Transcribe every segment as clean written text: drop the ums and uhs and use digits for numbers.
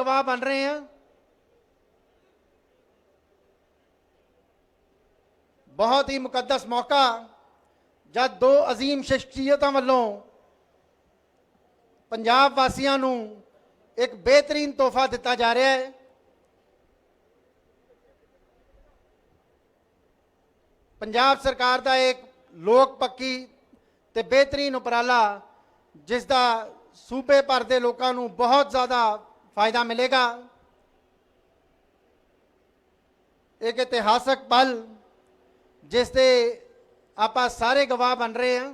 गवाह बन रहे हैं। बहुत ही मुकद्दस मौका जब दो अजीम शख्सियतों वालों पंजाब वासियों नूं एक बेहतरीन तोहफा दिता जा रहा है। पंजाब सरकार का एक लोक पक्की ते बेहतरीन उपराला जिसका सूबे भर के लोगों को बहुत ज़्यादा फायदा मिलेगा। एक इतिहासक पल जिसके आप सारे गवाह बन रहे हैं।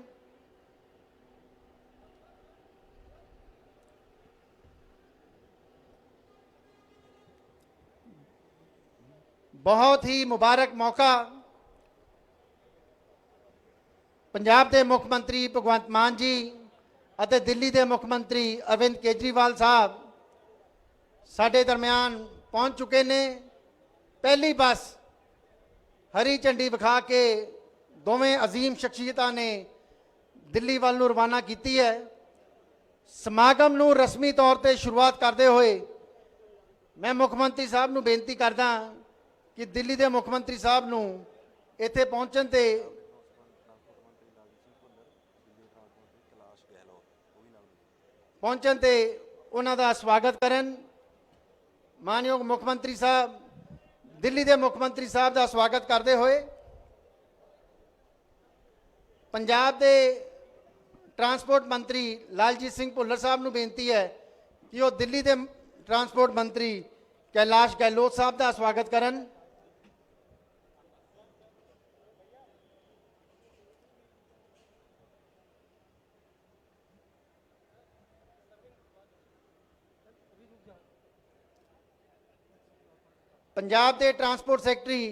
बहुत ही मुबारक मौका पंजाब के मुख्यमंत्री भगवंत मान जी और दिल्ली के मुख्यमंत्री अरविंद केजरीवाल साहब साडे दरम्यान पहुंच चुके ने। पहली बस हरी झंडी विखा के दोवें अजीम शख्सियतां ने दिल्ली वाल नूं रवाना की है। समागम नूं रस्मी तौर पर शुरुआत करते हुए मैं मुख्यमंत्री साहब नूं बेनती करदा कि दिल्ली के मुख्यमंत्री साहब नूं इत्थे पहुंचण ते उन्हां दा स्वागत करन। मानयोग मुख्यमंत्री साहब दिल्ली के मुख्यमंत्री साहब का स्वागत करते हुए पंजाब के ट्रांसपोर्ट मंत्री लालजीत सिंह भुल्लर साहब नूं बेनती है कि वो दिल्ली के ट्रांसपोर्ट मंत्री कैलाश गहलोत साहब का स्वागत करन। पंजाब के ट्रांसपोर्ट सैकटरी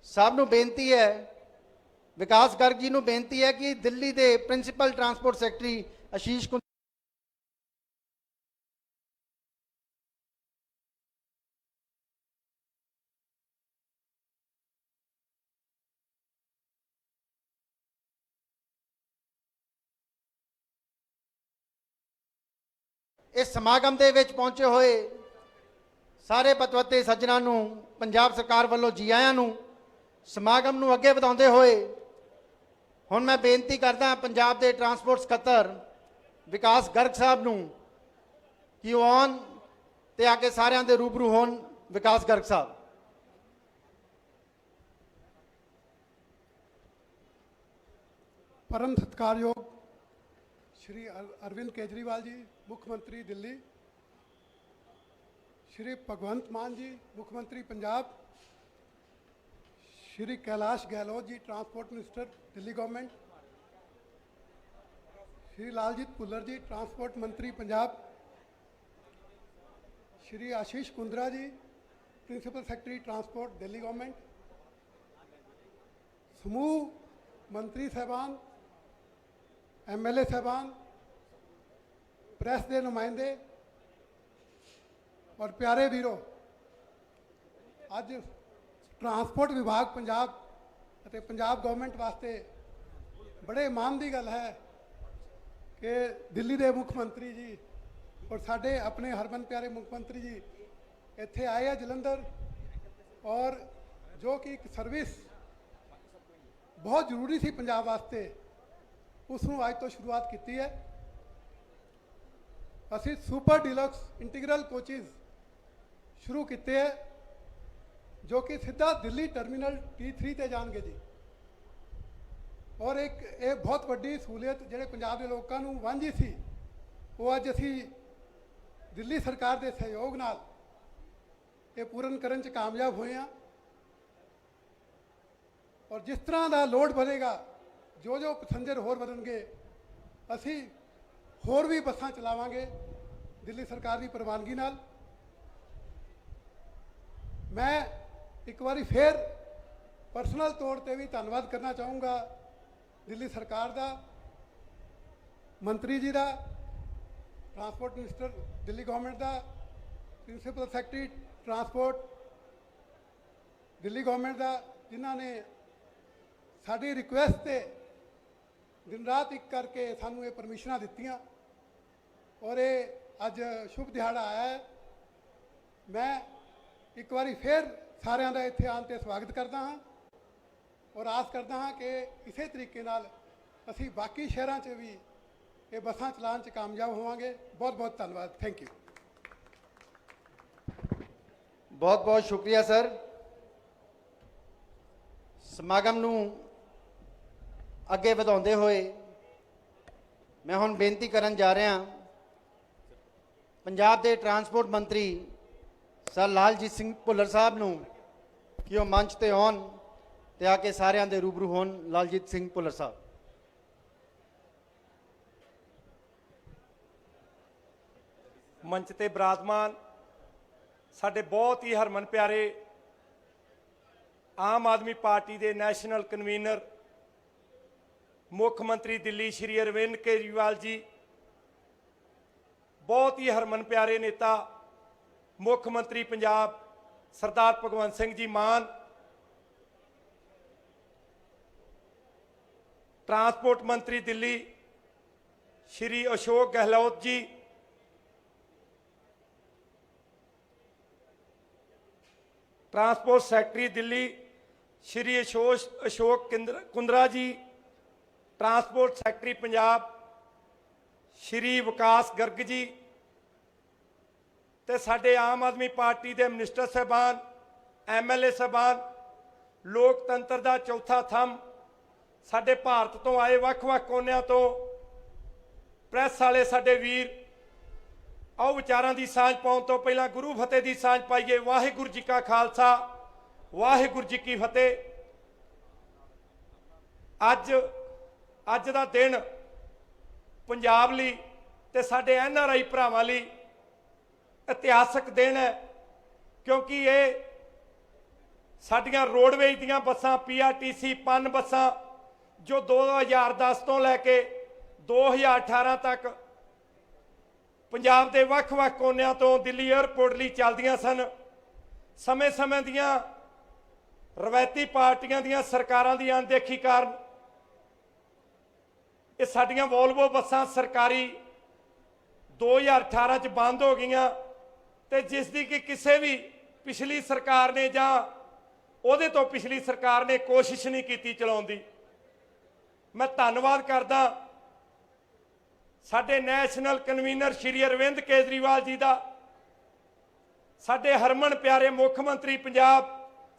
साहब नूं बेनती है, विकास गर्ग जी नूं बेनती है कि दिल्ली के प्रिंसीपल ट्रांसपोर्ट सैकटरी आशीष इस समागम के विच पहुंचे हुए सारे पतवते सज्जनों नूं पंजाब सरकार वालों जी आयां नूं समागम नूं अगे वधाउंदे हुए हुण मैं बेनती करदा पंजाब के ट्रांसपोर्ट सकत्तर विकास गर्ग साहब नूं कि वो आउण ते आके सारिआं दे रूबरू होण। विकास गर्ग साहब। परम सत्कारयोग श्री अरविंद केजरीवाल जी मुख्यमंत्री दिल्ली, श्री भगवंत मान जी मुख्यमंत्री Punjab, Shri Kailash Gahlot ji transport minister Delhi government, Shri Laljit Bhullar ji transport मंत्री Punjab, Shri Ashish Kundra ji principal secretary transport Delhi government, समूह मंत्री साहबान, MLA साहबान, प्रेस के नुमाइंदे और प्यारे वीरों, अज ट्रांसपोर्ट विभाग पंजाब और पंजाब गवर्नमेंट वास्ते बड़े मान की गल है कि दिल्ली के मुख्यमंत्री जी और साढ़े अपने हरमन प्यारे मुख्यमंत्री जी इत्थे आए हैं जलंधर, और जो कि एक सर्विस बहुत जरूरी सी पंजाब वास्ते उसनूं अज तो शुरुआत की है। असी सुपर डिलक्स इंटीग्रल कोचिज शुरू किए है जो कि सीधा दिल्ली टर्मिनल T3 ते जाएंगे जी, और एक बहुत बड़ी सहूलियत जिहड़े पंजाब के लोगों को वांझी सी वो अज असी दिल्ली सरकार के सहयोग नाल ये पूर्ण करन च कामयाब हुए हैं। और जिस तरह का लोड बढ़ेगा, जो जो पैसेंजर होर बढ़नगे, असी होर भी बसां चलावांगे दिल्ली सरकार की प्रवानगी नाल। मैं एक बारी फिर पर्सनल तौर पर भी धन्यवाद करना चाहूँगा दिल्ली सरकार का, मंत्री जी का, ट्रांसपोर्ट मिनिस्टर दिल्ली गवर्नमेंट का, principal secretary transport Delhi government का, जिन्होंने साड़ी रिक्वेस्ट से दिन रात एक करके सानू ये परमिशनां दित्तियां और ये ਅੱਜ ਸ਼ੁਭ ਦਿਹਾੜਾ ਆਇਆ ਹੈ। ਮੈਂ ਇੱਕ ਵਾਰੀ ਫਿਰ ਸਾਰਿਆਂ ਦਾ ਇੱਥੇ ਆਉਣ 'ਤੇ ਸਵਾਗਤ ਕਰਦਾ ਹਾਂ ਔਰ ਆਸ ਕਰਦਾ ਹਾਂ ਕਿ ਇਸੇ ਤਰੀਕੇ ਨਾਲ ਅਸੀਂ ਬਾਕੀ ਸ਼ਹਿਰਾਂ 'ਚ ਵੀ ਇਹ ਬੱਸਾਂ ਚਲਾਉਣ 'ਚ ਕਾਮਯਾਬ ਹੋਵਾਂਗੇ। ਬਹੁਤ ਬਹੁਤ ਧੰਨਵਾਦ। Thank you. ਬਹੁਤ ਬਹੁਤ ਸ਼ੁਕਰੀਆ ਸਰ। ਸਮਾਗਮ ਨੂੰ ਅੱਗੇ ਵਧਾਉਂਦੇ ਹੋਏ ਮੈਂ ਹੁਣ ਬੇਨਤੀ ਕਰਨ ਜਾ ਰਿਹਾ ਪੰਜਾਬ ਦੇ ਟਰਾਂਸਪੋਰਟ ਮੰਤਰੀ ਸਰ ਲਾਲਜੀਤ ਸਿੰਘ ਭੁੱਲਰ ਸਾਹਿਬ ਨੂੰ ਕਿ ਉਹ ਮੰਚ ਤੇ ਆਉਣ ਤੇ ਆ ਕੇ ਸਾਰਿਆਂ ਦੇ ਰੂਬਰੂ ਹੋਣ। ਲਾਲਜੀਤ ਸਿੰਘ ਭੁੱਲਰ ਸਾਹਿਬ। ਮੰਚ ਤੇ ਬਿਰਾਜਮਾਨ ਸਾਡੇ ਬਹੁਤ ਹੀ ਹਰਮਨ ਪਿਆਰੇ ਆਮ ਆਦਮੀ ਪਾਰਟੀ ਦੇ ਨੈਸ਼ਨਲ ਕਨਵੀਨਰ ਮੁੱਖ ਮੰਤਰੀ ਦਿੱਲੀ ਸ਼੍ਰੀ ਅਰਵਿੰਦ ਕੇਜਰੀਵਾਲ ਜੀ, ਬਹੁਤ ਹੀ ਹਰਮਨ ਪਿਆਰੇ ਨੇਤਾ ਮੁੱਖ ਮੰਤਰੀ ਪੰਜਾਬ ਸਰਦਾਰ ਭਗਵੰਤ ਸਿੰਘ ਜੀ ਮਾਨ, ट्रांसपोर्ट मंत्री दिल्ली श्री अशोक गहलोत जी, ट्रांसपोर्ट सेक्रेटरी दिल्ली श्री अशोक कुंद्रा जी, ट्रांसपोर्ट सेक्रेटरी पंजाब श्री विकास गर्ग जी, ते साडे आम आदमी पार्टी के मिनिस्टर साहबान, MLA साहबान, लोकतंत्र का चौथा थंब साडे भारत तो आए वख-वख कोनियां तो प्रैस वाले साडे वीर, आओ विचारां दी सांझ पाउण तो पहला गुरु फतेह दी सांझ पाइए। वाहिगुरू जी का खालसा, वाहिगुरू जी की फतेह। अज दा दिन पंजाब लई ते साडे NRI भरावां लई इतिहासक दिन है, क्योंकि ये साडियां रोडवेज दीयां बसां PRTC पन बसां जो 2010 तो लैके 2018 तक पंजाब के वख-वख कोनियां तो दिल्ली एयरपोर्ट लई चलदियां सन। समय समय दियां रवायती पार्टियां दियां सरकारां दी अनदेखी कारण ये साडियां वोल्वो बसां सरकारी 2018 च बंद हो गईयां, ते जिसदी कि किसी भी पिछली सरकार ने जां उहदे तो पिछली सरकार ने कोशिश नहीं की चलाउण दी। मैं धन्नवाद करदा साडे नैशनल कन्वीनर श्री अरविंद केजरीवाल जी का, साडे हरमन प्यारे मुख्य मंत्री पंजाब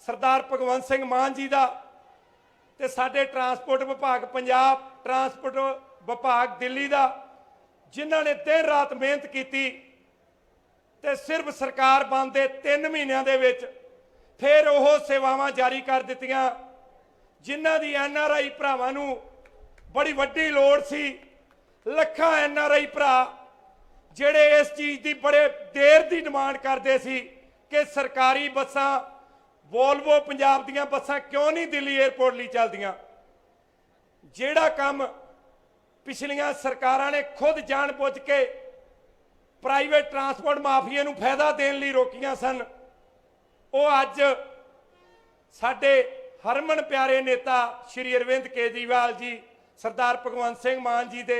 सरदार भगवंत सिंह मान जी का, ते साडे ट्रांसपोर्ट विभाग पंजाब, ट्रांसपोर्ट विभाग दिल्ली का, जिन्हां ने दिन रात मेहनत की ते सिर्फ सरकार बंद दे 3 महीनों दे विच फिर ओह सेवावां जारी कर दित्तियां, जिन्हां दी NRI भरावां नूं बड़ी वड्डी लोड़ सी। लखां NRI भरा जिहड़े इस चीज़ की बड़े देर की डिमांड करते सी कि सरकारी बसां वोल्वो पंजाब दीयां बसां क्यों नहीं दिल्ली एयरपोर्ट लई चलदियां। जिहड़ा काम पिछलियां सरकारां ने खुद जान बुझ के प्राइवेट ट्रांसपोर्ट माफिया नूं फायदा देण लई रोकियां सन, वो अज साडे हरमन प्यारे नेता श्री अरविंद केजरीवाल जी, सरदार भगवंत सिंह मान जी दे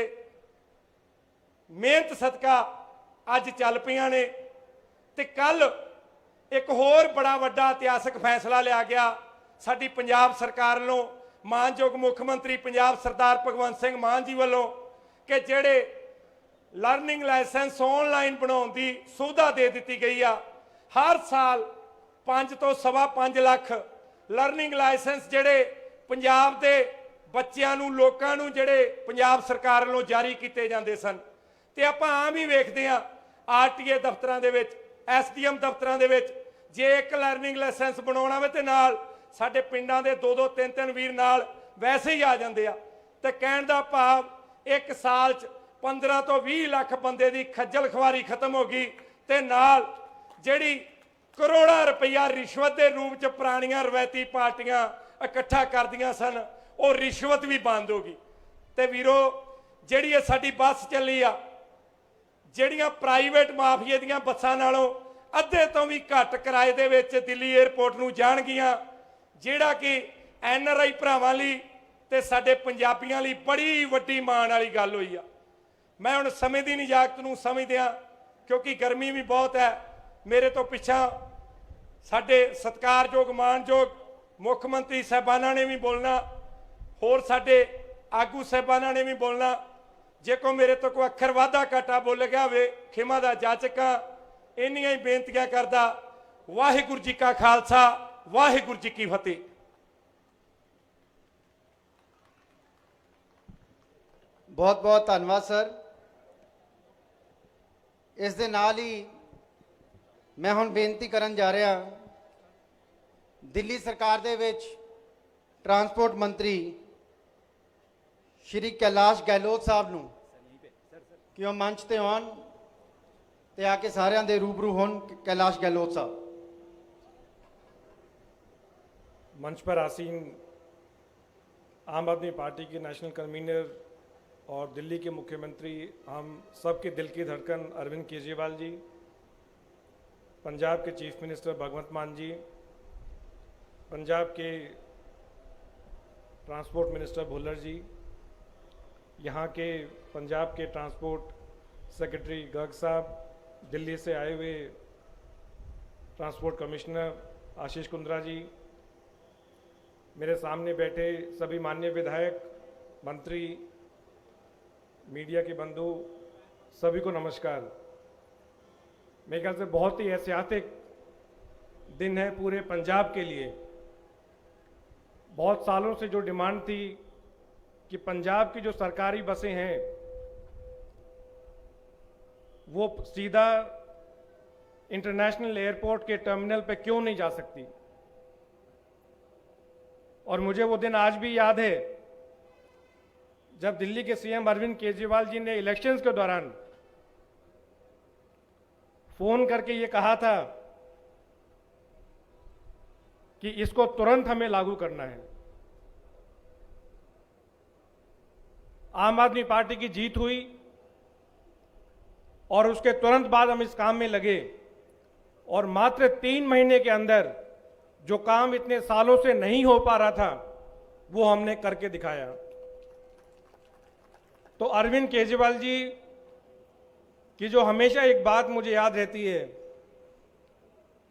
मेहनत सदका अज चल पईयां ने। ते कल एक होर बड़ा वड्डा इतिहासक फैसला लिया गया साडी पंजाब सरकार वालों, मानयोग मुख्य मंत्री पंजाब सरदार भगवंत सिंह मान जी वालों, कि जिहड़े लर्निंग लाइसेंस ऑनलाइन बनाउण दी सुविधा दे दी गई आ। हर साल 5 तो 5.25 लाख लर्निंग लाइसेंस जिहड़े पंजाब दे बच्चों नूं, लोकां नूं जिहड़े पंजाब सरकार वालों जारी किए जाते सन। ते आपां आम ही वेखदे हां RTA दफ्तरां दे विच, SDM दफ्तरां दे विच जे एक लर्निंग लाइसेंस बनाउणा होवे ते नाल साडे पिंडां दे 2-2 3-3 वीर नाल वैसे ही आ जांदे आ। ते कहण दा भाव एक साल च 15 तो 20 लाख बंदे दी खज्जल खुआरी खत्म हो गई, ते नाल जिहड़ी करोड़ां रुपया रिश्वत के रूप च पुरानियां रवायती पार्टियां इकट्ठा करदियां सन, वो रिश्वत भी बंद हो गई। ते वीरो जिहड़ी ये साडी बस चली आ, जिहड़ियां प्राइवेट माफिया दीयां बसां नालों अद्धे तो भी घट किराए दे विच दिल्ली एयरपोर्ट नूं जाणगियां, जिहड़ा कि NRI भरावां लई ते साडे पंजाबियां लई बड़ी वड्डी माण वाली गल होई आ। मैं हुण समय दी निजाकत नूं समझदिआं क्योंकि गर्मी भी बहुत है। मेरे तो पिछा साडे सत्कारयोग मानयोग मुख मंत्री साहबाना ने भी बोलना, होर साडे आगू साहबाना ने भी बोलना। जे को मेरे तो कोई अखर वाधा घाटा बोल गया होवे खिमा दा जाचक हां। इन्नियां ही बेनतियां करदा। वाहिगुरू जी का खालसा, वाहिगुरू जी की फतेह। बहुत बहुत धन्यवाद सर। इस दे नाल ही मैं हुण बेनती करन जा रहा, दिल्ली सरकार दे विच ट्रांसपोर्ट मंत्री श्री कैलाश गहलोत साहब नूं कि वो मंच ते आउण ते आके सारिਆਂ दे रूबरू होण। कैलाश गहलोत साहब। मंच पर आसीन आम आदमी पार्टी के नेशनल कन्वीनर और दिल्ली के मुख्यमंत्री, हम सबके दिल की धड़कन अरविंद केजरीवाल जी, पंजाब के चीफ मिनिस्टर भगवंत मान जी, पंजाब के ट्रांसपोर्ट मिनिस्टर भुल्लर जी, यहाँ के पंजाब के ट्रांसपोर्ट सेक्रेटरी गर्ग साहब, दिल्ली से आए हुए ट्रांसपोर्ट कमिश्नर आशीष कुंद्रा जी, मेरे सामने बैठे सभी माननीय विधायक, मंत्री, मीडिया के बंधु, सभी को नमस्कार। मेरे ख्याल से बहुत ही ऐतिहासिक दिन है पूरे पंजाब के लिए। बहुत सालों से जो डिमांड थी कि पंजाब की जो सरकारी बसें हैं वो सीधा इंटरनेशनल एयरपोर्ट के टर्मिनल पे क्यों नहीं जा सकती, और मुझे वो दिन आज भी याद है जब दिल्ली के सीएम अरविंद केजरीवाल जी ने इलेक्शंस के दौरान फोन करके ये कहा था कि इसको तुरंत हमें लागू करना है। आम आदमी पार्टी की जीत हुई और उसके तुरंत बाद हम इस काम में लगे, और मात्र 3 महीने के अंदर जो काम इतने सालों से नहीं हो पा रहा था वो हमने करके दिखाया। तो अरविंद केजरीवाल जी की जो हमेशा एक बात मुझे याद रहती है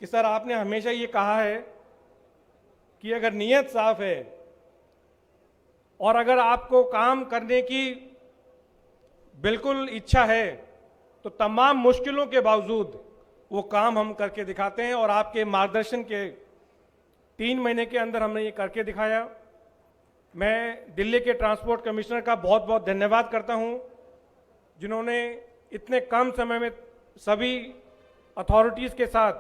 कि सर आपने हमेशा ये कहा है कि अगर नीयत साफ है और अगर आपको काम करने की बिल्कुल इच्छा है तो तमाम मुश्किलों के बावजूद वो काम हम करके दिखाते हैं, और आपके मार्गदर्शन के 3 महीने के अंदर हमने ये करके दिखाया। मैं दिल्ली के ट्रांसपोर्ट कमिश्नर का बहुत बहुत धन्यवाद करता हूं जिन्होंने इतने कम समय में सभी अथॉरिटीज़ के साथ,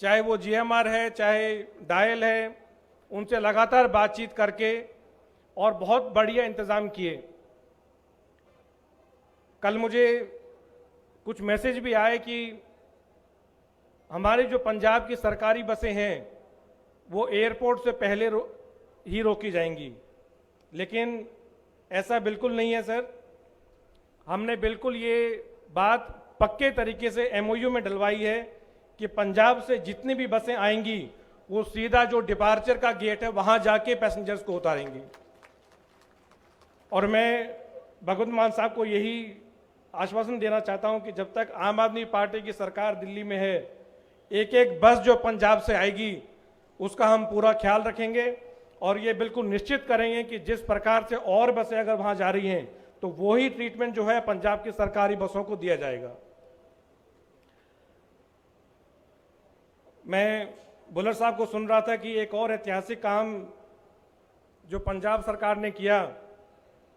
चाहे वो जीएमआर है चाहे डायल है, उनसे लगातार बातचीत करके और बहुत बढ़िया इंतज़ाम किए। कल मुझे कुछ मैसेज भी आए कि हमारी जो पंजाब की सरकारी बसें हैं वो एयरपोर्ट से पहले ही रोकी जाएंगी, लेकिन ऐसा बिल्कुल नहीं है सर। हमने बिल्कुल ये बात पक्के तरीके से एमओयू में डलवाई है कि पंजाब से जितनी भी बसें आएंगी वो सीधा जो डिपार्चर का गेट है वहां जाके पैसेंजर्स को उतारेंगी। और मैं भगवंत मान साहब को यही आश्वासन देना चाहता हूं कि जब तक आम आदमी पार्टी की सरकार दिल्ली में है, एक एक बस जो पंजाब से आएगी उसका हम पूरा ख्याल रखेंगे, और ये बिल्कुल निश्चित करेंगे कि जिस प्रकार से और बसें अगर वहां जा रही हैं तो वही ट्रीटमेंट जो है पंजाब की सरकारी बसों को दिया जाएगा। मैं भुल्लर साहब को सुन रहा था कि एक और ऐतिहासिक काम जो पंजाब सरकार ने किया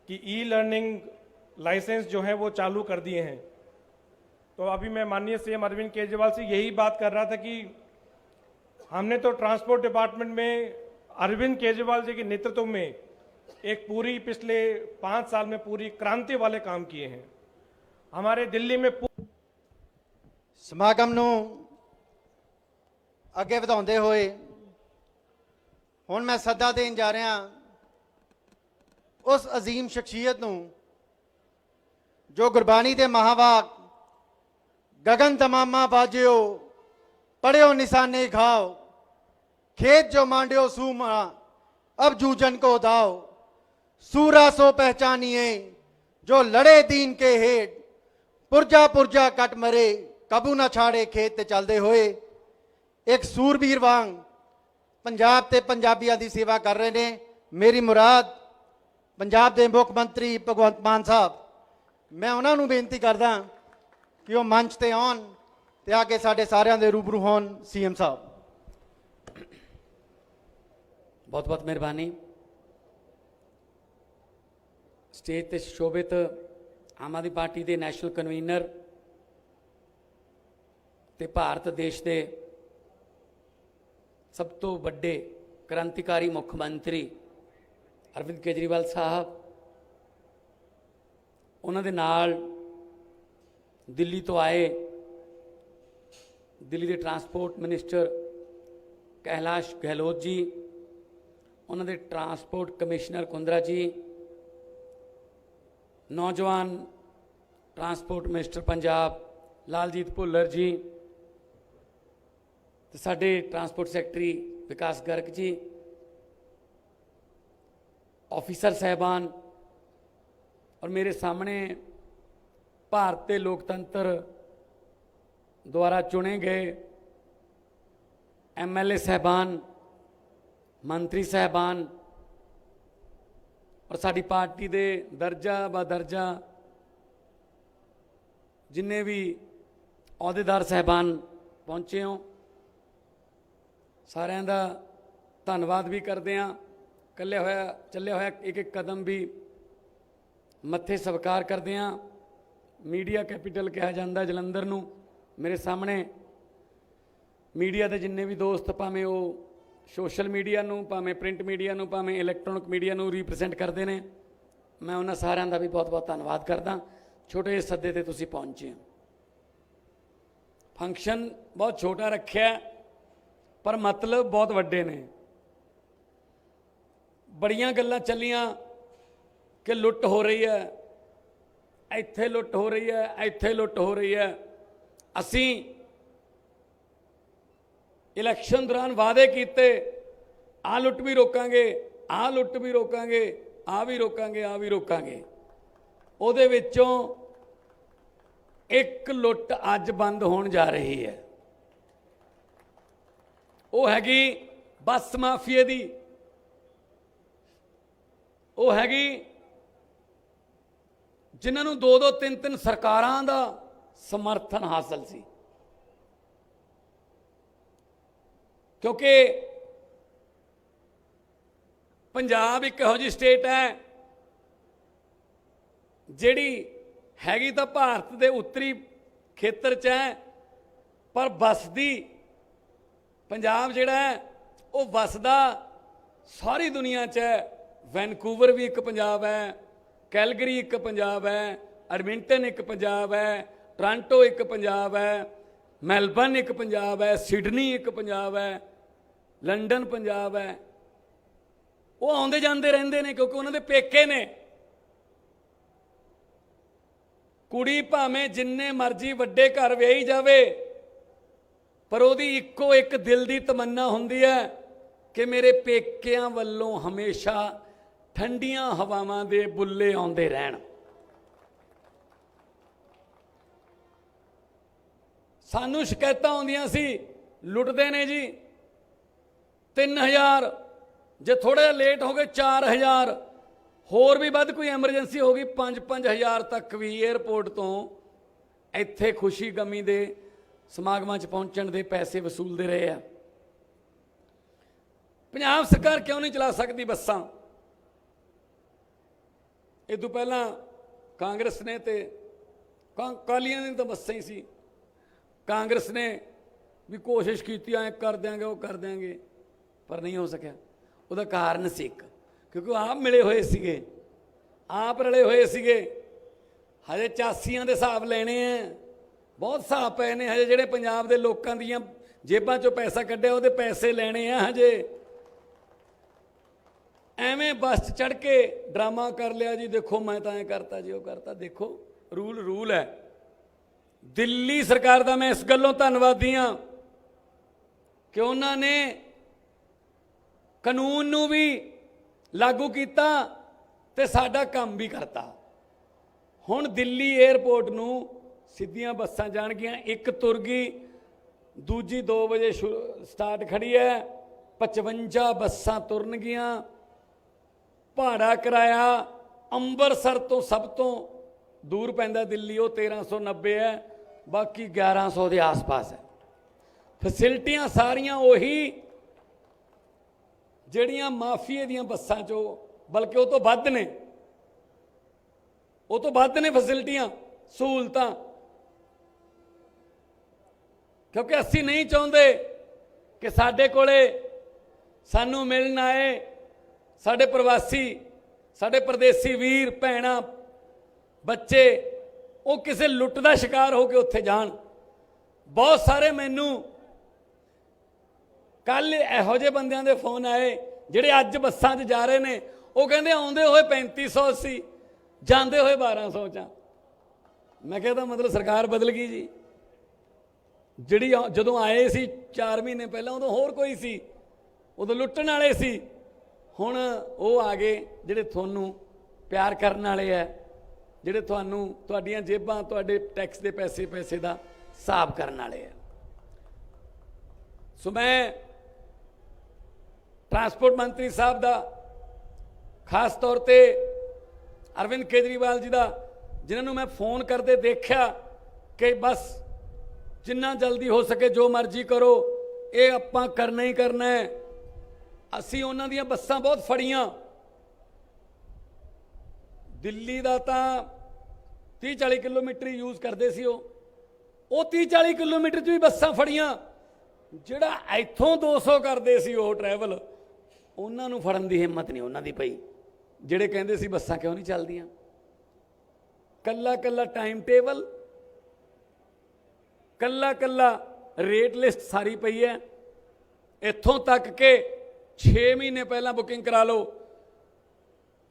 कि ई लर्निंग लाइसेंस जो है वो चालू कर दिए हैं। तो अभी मैं माननीय सीएम अरविंद केजरीवाल से यही बात कर रहा था कि हमने तो ट्रांसपोर्ट डिपार्टमेंट में अरविंद केजरीवाल जी के नेतृत्व में एक पूरी पिछले 5 साल में पूरी क्रांति वाले काम किए हैं। हमारे दिल्ली में ਸਮਾਗਮ ਨੂੰ ਅੱਗੇ ਵਧਾਉਂਦੇ ਹੋਏ ਹੁਣ ਮੈਂ ਸੱਦਾ ਦੇਣ ਜਾ ਰਿਹਾ ਉਸ ਅਜ਼ੀਮ ਸ਼ਖਸੀਅਤ ਨੂੰ ਜੋ ਗੁਰਬਾਣੀ ਦੇ ਮਹਾਵਾਕ ਗगन तमामा बाजियो पढ़ियो निशाने घाओ खेत जो मांडियो सूमा अब जूझन को दाओ सूरा सो पहचानिए जो लड़े दीन के हेठ ਪੁਰਜਾ ਪੁਰਜਾ ਕੱਟ ਮਰੇ ਕਾਬੂ ਨਾ ਛਾੜੇ ਖੇਤ ਤੇ ਚੱਲਦੇ ਹੋਏ ਇੱਕ ਸੂਰਬੀਰ ਵਾਂਗ ਪੰਜਾਬ ਤੇ ਪੰਜਾਬੀਆਂ ਦੀ ਸੇਵਾ ਕਰ ਰਹੇ ਨੇ। ਮੇਰੀ ਮੁਰਾਦ ਪੰਜਾਬ ਦੇ ਮੁੱਖ ਮੰਤਰੀ ਭਗਵੰਤ ਮਾਨ ਸਾਹਿਬ, ਮੈਂ ਉਹਨਾਂ ਨੂੰ ਬੇਨਤੀ ਕਰਦਾ ਕਿ ਉਹ ਮੰਚ ਤੇ ਆਉਣ ਤੇ ਆ ਕੇ ਸਾਡੇ ਸਾਰਿਆਂ ਦੇ ਰੂਬਰੂ ਹੋਣ। ਸੀਐਮ ਸਾਹਿਬ, बहुत बहुत मेहरबानी। स्टेज ते शोभित आम आदमी पार्टी के नैशनल कन्वीनर ते भारत देश के सब तो बड़े क्रांतिकारी मुख्यमंत्री अरविंद केजरीवाल साहब, उन्होंने नाल दिल्ली तो आए दिल्ली के ट्रांसपोर्ट मिनिस्टर कैलाश गहलोत जी, उन्होंने ट्रांसपोर्ट कमिश्नर कुंद्रा जी, नौजवान ट्रांसपोर्ट मिनिस्टर पंजाब लालजीत भुल्लर जी, तो साडे ट्रांसपोर्ट सैकटरी विकास गर्ग जी, ऑफिसर साहबान और मेरे सामने भारतीय लोकतंत्र द्वारा चुने गए MLA साहबान, मंत्री साहबान और साड़ी पार्टी दे दर्जा ब दर्जा जिन्ने भी अहुदेदार साहबान पहुँचे हो, सारिਆਂ ਦਾ ਧੰਨਵਾਦ भी करते हैं। ਚੱਲਿਆ ਹੋਇਆ एक एक कदम भी मत्थे स्वीकार करते हैं। मीडिया कैपिटल कहा जाता जलंधर नूं। मेरे सामने मीडिया के जिन्ने भी दोस्त भावें वो सोशल मीडिया नूं, भावें प्रिंट मीडिया नूं, भावें इलैक्ट्रॉनिक मीडिया नूं रिप्रजेंट करते हैं। मैं उन्होंने सारिਆਂ का भी बहुत बहुत धन्यवाद करदा। छोटे ਜਿਹੇ सद्दे ते तुसीं पहुंचे हो। फंक्शन बहुत छोटा रखा पर मतलब बहुत वड्डे ने। बड़ियां गल्लां चलियां कि लुट हो रही है, ਇੱਥੇ लुट हो रही है, ਇੱਥੇ लुट हो रही है। असीं इलैक्शन दौरान वादे किए, आ लुट भी रोकांगे, आ लुट भी रोकांगे, आ भी रोकांगे, आ भी रोकांगे। ਉਹਦੇ ਵਿੱਚੋਂ एक लुट अज बंद होण जा रही है। वो हैगी बस माफिए दी, वो हैगी जिन्हां नूं 2-2 3-3 सरकारां दा समर्थन हासिल सी। क्योंकि पंजाब एक इहो जी स्टेट है जिहड़ी हैगी तो भारत के उत्तरी खेत्र च है, पर बसदी पंजाब जिहड़ा है वो बसदा सारी दुनिया च है। वैनकूवर भी एक पंजाब है, कैलगरी एक पंजाब है, एडमिंटन एक पंजाब है, टोरंटो एक पंजाब है, मैलबर्न एक पंजाब है, सिडनी एक पंजाब है, लंडन पंजाब है। वो आउंदे जांदे रहिंदे ने क्योंकि उन्हां दे पेके ने। कुड़ी भावें जिन्ने मर्जी वड्डे घर विआही जावे, पर उहदी इक्को एक दिल की तमन्ना हुंदी है कि मेरे पेकिਆਂ ਵੱਲੋਂ हमेशा ठंडियां हवावां दे बुल्ले आउंदे रहण। सानू शिकायतां आउंदियां सी लुटदे ने जी 3000, जे थोड़ा जिहा लेट हो गए 4000, होर भी वध कोई एमरजेंसी हो गई 5-5000 तक भी एयरपोर्ट तो इत्थे खुशी गमी दे समागमां च पहुंचण दे पैसे वसूलते रहे हैं। पंजाब सरकार क्यों नहीं चला सकती बसां? इस तों पहलां कांग्रेस ने ते अकालियां ने तो बसां ही सी। कांग्रेस ने भी कोशिश की ऐ कर देंगे वो कर देंगे, पर नहीं हो सकिया। उसका कारण सी क्योंकि आप मिले हुए सीगे, आप रले हुए सीगे। हजे 84 के हिसाब लेने हैं, बहुत हिसाब पे ने हजे जिहड़े पंजाब के लोगों दीयां जेबां चों पैसा कढ़िया उहदे पैसे लेने हैं। हजे एवें बस चढ़ के ड्रामा कर लिया जी, देखो मैं तो ऐ करता जी वो करता। देखो रूल रूल है। दिल्ली सरकार का मैं इस गल्लों धन्नवादी हाँ कि उन्होंने कानून नूं भी लागू किया ते साडा काम भी करता। हुण दिल्ली एयरपोर्ट नूं ਸਿੱਧੀਆਂ ਬੱਸਾਂ ਜਾਣਗੀਆਂ। ਇੱਕ ਤੁਰ ਗਈ, ਦੂਜੀ 2 ਵਜੇ ਸਟਾਰਟ ਖੜੀ ਹੈ। 55 ਬੱਸਾਂ ਤੁਰਨਗੀਆਂ। ਭਾੜਾ ਕਿਰਾਇਆ ਅੰਮ੍ਰਿਤਸਰ ਤੋਂ ਸਭ ਤੋਂ ਦੂਰ ਪੈਂਦਾ ਦਿੱਲੀ, ਉਹ 1390 ਹੈ, ਬਾਕੀ 1100 ਦੇ ਆਸ-ਪਾਸ ਹੈ। ਫੈਸਿਲਿਟੀਆਂ ਸਾਰੀਆਂ ਉਹੀ ਜਿਹੜੀਆਂ ਮਾਫੀਏ ਦੀਆਂ ਬੱਸਾਂ 'ਚੋਂ, ਬਲਕਿ ਉਹ ਤੋਂ ਵੱਧ ਨੇ, ਉਹ ਤੋਂ ਵੱਧ ਨੇ ਫੈਸਿਲਿਟੀਆਂ, ਸਹੂਲਤਾਂ। ਕਿਉਂਕਿ ਅਸੀਂ ਨਹੀਂ ਚਾਹੁੰਦੇ ਕਿ ਸਾਡੇ ਕੋਲੇ ਸਾਨੂੰ ਮਿਲਣ ਆਏ ਸਾਡੇ ਪ੍ਰਵਾਸੀ, ਸਾਡੇ ਪਰਦੇਸੀ ਵੀਰ ਭੈਣਾਂ, ਬੱਚੇ, ਉਹ ਕਿਸੇ ਲੁੱਟ ਦਾ ਸ਼ਿਕਾਰ ਹੋ ਕੇ ਉੱਥੇ ਜਾਣ। ਬਹੁਤ ਸਾਰੇ ਮੈਨੂੰ ਕੱਲ ਇਹੋ ਜਿਹੇ ਬੰਦਿਆਂ ਦੇ ਫੋਨ ਆਏ ਜਿਹੜੇ ਅੱਜ ਬੱਸਾਂ 'ਚ ਜਾ ਰਹੇ ਨੇ, ਉਹ ਕਹਿੰਦੇ ਆਉਂਦੇ ਹੋਏ 3500 ਸੀ, ਜਾਂਦੇ ਹੋਏ 1200 'ਚ। ਮੈਂ ਕਿਹਾ ਤਾਂ ਮਤਲਬ ਸਰਕਾਰ ਬਦਲ ਗਈ ਜੀ। ਜਿਹੜੀ ਜਦੋਂ ਆਏ ਸੀ 4 ਮਹੀਨੇ ਪਹਿਲਾਂ, ਉਦੋਂ ਹੋਰ ਕੋਈ ਸੀ, ਉਦੋਂ ਲੁੱਟਣ ਵਾਲੇ ਸੀ। ਹੁਣ ਉਹ ਆ ਗਏ ਜਿਹੜੇ ਤੁਹਾਨੂੰ ਪਿਆਰ ਕਰਨ ਵਾਲੇ ਹੈ, ਜਿਹੜੇ ਤੁਹਾਨੂੰ ਤੁਹਾਡੀਆਂ ਜੇਬਾਂ, ਤੁਹਾਡੇ ਟੈਕਸ ਦੇ ਪੈਸੇ ਦਾ ਹਿਸਾਬ ਕਰਨ ਵਾਲੇ ਹੈ। ਸੋ ਮੈਂ ਟਰਾਂਸਪੋਰਟ ਮੰਤਰੀ ਸਾਹਿਬ ਦਾ, ਖਾਸ ਤੌਰ ਤੇ ਅਰਵਿੰਦ ਕੇਜਰੀਵਾਲ ਜੀ ਦਾ, ਜਿਨ੍ਹਾਂ ਨੂੰ ਮੈਂ ਫੋਨ ਕਰਦੇ ਦੇਖਿਆ ਕਿ ਬਸ ਜਿੰਨਾ ਜਲਦੀ ਹੋ ਸਕੇ ਜੋ ਮਰਜ਼ੀ ਕਰੋ, ਇਹ ਆਪਾਂ ਕਰਨਾ ਹੀ ਕਰਨਾ ਹੈ। ਅਸੀਂ ਉਹਨਾਂ ਦੀਆਂ ਬੱਸਾਂ ਬਹੁਤ ਫੜੀਆਂ। ਦਿੱਲੀ ਦਾ ਤਾਂ 30-40 ਕਿਲੋਮੀਟਰ ਹੀ ਯੂਜ਼ ਕਰਦੇ ਸੀ ਉਹ 30-40 ਕਿਲੋਮੀਟਰ 'ਚ ਵੀ ਬੱਸਾਂ ਫੜੀਆਂ। ਜਿਹੜਾ ਇੱਥੋਂ 200 ਕਰਦੇ ਸੀ ਉਹ ਟਰੈਵਲ, ਉਹਨਾਂ ਨੂੰ ਫੜਨ ਦੀ ਹਿੰਮਤ ਨਹੀਂ ਉਹਨਾਂ ਦੀ ਪਈ, ਜਿਹੜੇ ਕਹਿੰਦੇ ਸੀ ਬੱਸਾਂ ਕਿਉਂ ਨਹੀਂ ਚੱਲਦੀਆਂ। ਕੱਲਾ ਕੱਲਾ ਟਾਈਮ ਟੇਬਲ, ਕੱਲਾ ਕੱਲਾ ਰੇਟ ਲਿਸਟ ਸਾਰੀ ਪਈ ਹੈ। ਇੱਥੋਂ ਤੱਕ ਕਿ 6 ਮਹੀਨੇ ਪਹਿਲਾਂ ਬੁਕਿੰਗ ਕਰਾ ਲਓ।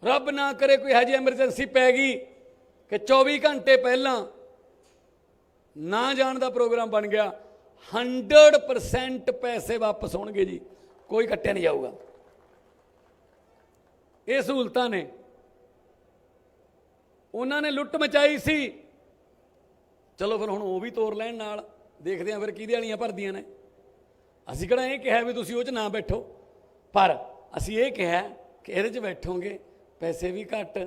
ਰੱਬ ਨਾ ਕਰੇ ਕੋਈ ਇਹੋ ਜਿਹੀ ਐਮਰਜੈਂਸੀ ਪੈ ਗਈ ਕਿ 24 ਘੰਟੇ ਪਹਿਲਾਂ ਨਾ ਜਾਣ ਦਾ ਪ੍ਰੋਗਰਾਮ ਬਣ ਗਿਆ, 100% ਪੈਸੇ ਵਾਪਸ ਹੋਣਗੇ ਜੀ, ਕੋਈ ਕੱਟਿਆ ਨਹੀਂ ਜਾਊਗਾ। ਇਹ ਸਹੂਲਤਾਂ ਨੇ। ਉਹਨਾਂ ਨੇ ਲੁੱਟ ਮਚਾਈ ਸੀ, ਚਲੋ ਫਿਰ ਹੁਣ ਉਹ ਵੀ ਤੋੜ ਲੈਣ ਨਾਲ, ਦੇਖਦੇ ਹਾਂ ਫਿਰ ਕਿਹਦੇ ਵਾਲੀਆਂ ਭਰਦੀਆਂ ਨੇ। ਅਸੀਂ ਕਿਹੜਾ ਇਹ ਕਿਹਾ ਵੀ ਤੁਸੀਂ ਉਹ 'ਚ ਨਾ ਬੈਠੋ, ਪਰ ਅਸੀਂ ਇਹ ਕਿਹਾ ਕਿ ਇਹਦੇ 'ਚ ਬੈਠੋਗੇ ਪੈਸੇ ਵੀ ਘੱਟ,